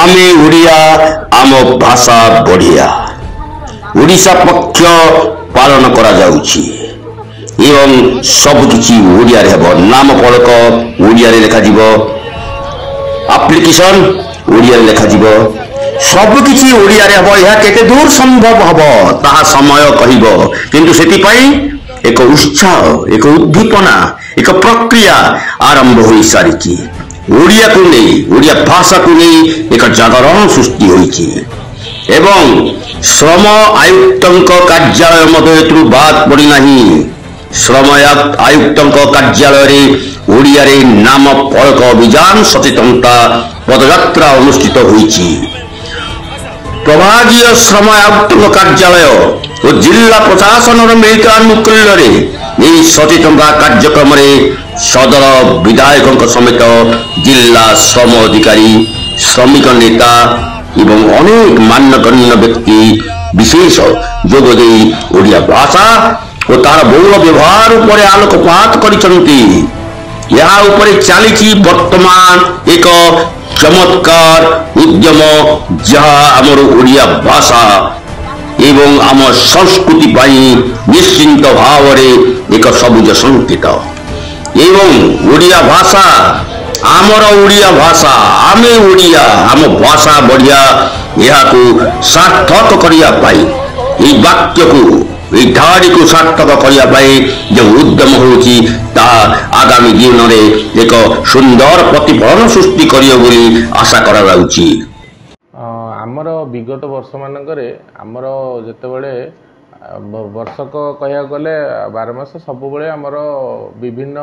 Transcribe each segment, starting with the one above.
आमे ओडिया आम भाषा बढ़िया ओडिशा पक्ष पालन करा जाउछि एवं सबकिछि ओडिया रे हेबो नाम फलक ओडिया रे लेखा जीवो एप्लिकेशन ओडिया रे लेखा जीवो सबकिछि ओडिया रे हेबो या केते दूर संभव हबो ताहा समय कहिबो किंतु सेति पई एक उत्साह एक उद्दीपना एक प्रक्रिया आरंभ होई सारिछि ओडिया को नहीं ओडिया भाषा को नहीं एक जागरण सृष्टि होइछि एवं श्रम आयुक्त कार्यालय मध्य बात पड़ी नहीं श्रम आयुक्त कार्यालय रे ओडिया रे नाम फलक अभियान सचेतनता पदयात्रा अनुष्ठित होइछि प्रभागीय श्रम आयुक्त कार्यालय और जिला प्रशासन मिलित आनुकूल्य रे सचेतनता कार्यक्रम रे सदर विधायक समेत जिला श्रम अधिकारी श्रमिक नेता एवं अनेक मान्यगण्य व्यक्ति विशेष जोगदे ओडिया भाषा और तार बहुल व्यवहार उपर आलोकपात करिसंती यहाँ उपरे चली वर्तमान एक चमत्कार उद्यम जहाँ आमर ओडिया भाषा एवं आम संस्कृति निश्चिंत भाव एक सबुज संकेत एवं ओडिया भाषा आमर ओडिया भाषा आमे ओडिया आम भाषा बढ़िया यह सार्थक करने वाक्य को धाड़ी को सार्थक करने जो उद्यम होची ता आगामी दिन में एक सुंदर प्रतिफलन सृष्टि करियो बोली आशा करा जाउची। आमर विगत वर्ष मानकरे आमर जेतेबेले वर्षक कह गले 12 मास सब आमर विभिन्न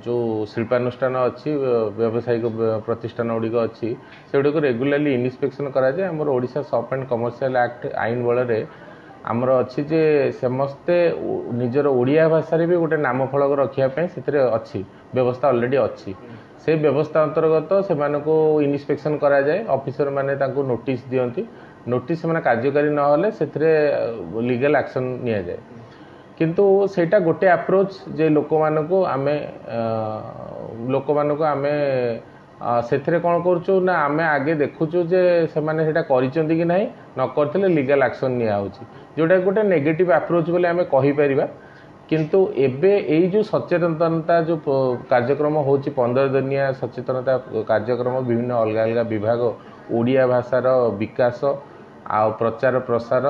जो शिल्पानुष्ठान अच्छी व्यावसायिक प्रतिष्ठान गुड़िक अच्छी से गुड़िक रेगुलाली इन्स्पेक्शन कराए आमर Odisha shop and commercial act आईन बल आमर अच्छी जे समस्ते निजर ओडिया भाषा भी गोटे नाम फलक रखापी से अच्छी व्यवस्था ऑलरेडी अच्छी से व्यवस्था अंतर्गत से इन्स्पेक्शन कराए ऑफिसर माने नोटिस दियंती नोटिस से कार्यकारी नहले से लीगल एक्शन निया जाए किंतु सेटा गोटे अप्रोच जे लोक मानकु आमे सेथरे कौन करूँ ना आमे आगे देखुचु जे से माने सेटा करिसंती कि नहीं न करथिले लीगल एक्शन निया होची जोटा गोटे नेगेटिव अप्रोच बोले आमे कहि परिबा किंतु एबे एई जो सचेतनता जो कार्यक्रम होची 15 दिनिया सचेतनता कार्यक्रम विभिन्न अलग अलग विभाग ओडिया भाषार विकास आ प्रचार प्रसार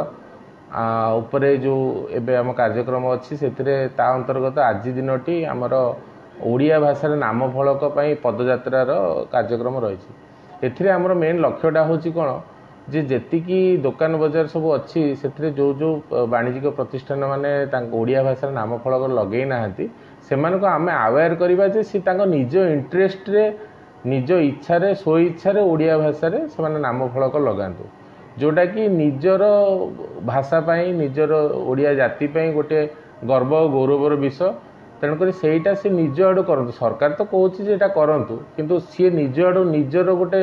उपरे जो एबे आम कार्यक्रम अच्छी से ता अंतर्गत आज दिनटी आमर ओडिया भाषार नाम फलक पदयात्रार कार्यक्रम रही एथिरे आमर मेन लक्ष्यटा होची कोन जे जेतिकी दुकान बजार सब अच्छी से जो जो वाणिज्यिक प्रतिष्ठान माने ओडिया भाषार नाम फलक लगे नाहांती सेमानको आमे अवेयर करिबा जे सी तांको निज इंटरेस्ट रे निज इच्छा रे स्व इच्छा रे ओडिया भाषा रे सेमाने नाम फलक लगांतु जोटा कि निजर भाषा पाई निजर ओडिया जाति पाई गोटे गर्व और गौरवर विषय तेणुक सेटा सी निज आड़ करंतु सरकार तो कहूँ जेटा करंतु किंतु सी निज आड़ निजर गोटे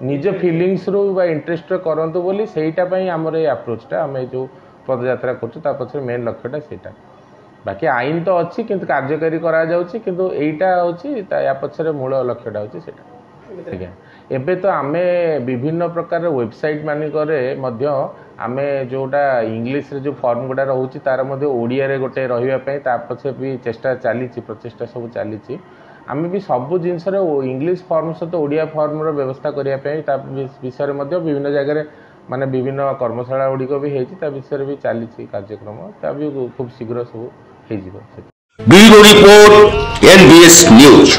निज फिलिंग्स रु बा इंटरेस्ट करंतु बोली सेटा पाई हमर ए अप्रोचटा आम जो पदयात्रा करछु ता पछरे मेन लक्ष्यटा सेटा बाकी आईन तो अच्छी किंतु कार्यकारी करा जाउछि किंतु एटा होछि ता या पछरे मूल लक्ष्यटा होछि सेटा ठीक है एबे तो आमे विभिन्न प्रकार वेबसाइट मानिकरे मध्य आमे जोटा इंग्लिश रे जो फॉर्म गुडा रहउछि तार मध्य ओडिया रे गोटे रहिबा पई ता पछे भी चेष्टा चालीछि प्रचेष्टा सब चालीछि आमे भी सब जिंस रे इंग्लिश फॉर्म सहित ओडिया फॉर्म रो व्यवस्था करिया पई ता विषय मध्य विभिन्न जगह रे माने विभिन्न कर्मशाला गुडिक भी हेछि ता विषय भी चालीछि कार्यक्रम ता भी खूब शीघ्र सब हेजिबो। Bureau report NBS news.